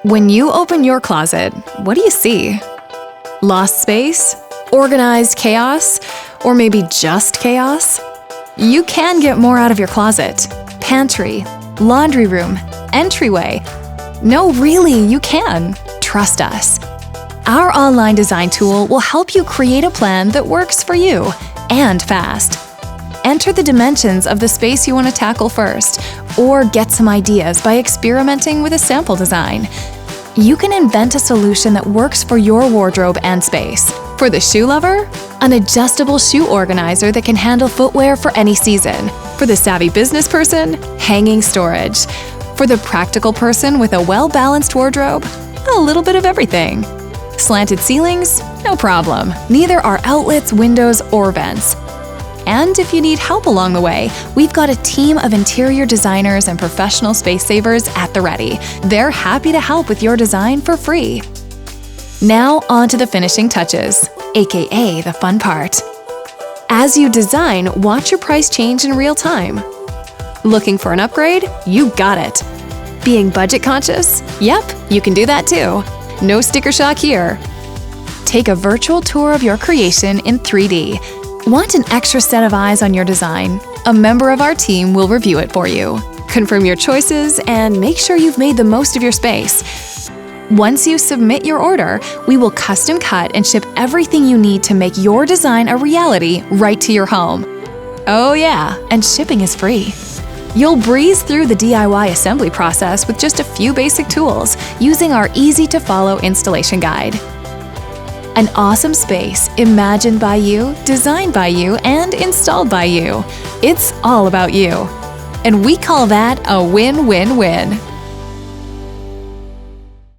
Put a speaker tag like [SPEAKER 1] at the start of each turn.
[SPEAKER 1] When you open your closet, what do you see? Lost space? Organized chaos? Or maybe just chaos? You can get more out of your closet. Pantry, laundry room, entryway. No, really, you can. Trust us. Our online design tool will help you create a plan that works for you and fast. Enter the dimensions of the space you want to tackle first, or get some ideas by experimenting with a sample design. You can invent a solution that works for your wardrobe and space. For the shoe lover, an adjustable shoe organizer that can handle footwear for any season. For the savvy business person, hanging storage. For the practical person with a well-balanced wardrobe, a little bit of everything. Slanted ceilings? No problem. Neither are outlets, windows, or vents. And if you need help along the way, we've got a team of interior designers and professional space savers at the ready. They're happy to help with your design for free. Now on to the finishing touches, aka the fun part. As you design, watch your price change in real time. Looking for an upgrade? You got it. Being budget conscious? Yep, you can do that too. No sticker shock here. Take a virtual tour of your creation in 3D. Want an extra set of eyes on your design? A member of our team will review it for you. Confirm your choices and make sure you've made the most of your space. Once you submit your order, we will custom cut and ship everything you need to make your design a reality right to your home. Oh yeah, and shipping is free. You'll breeze through the DIY assembly process with just a few basic tools using our easy-to-follow installation guide. An awesome space imagined by you, designed by you, and installed by you. It's all about you. And we call that a win-win-win.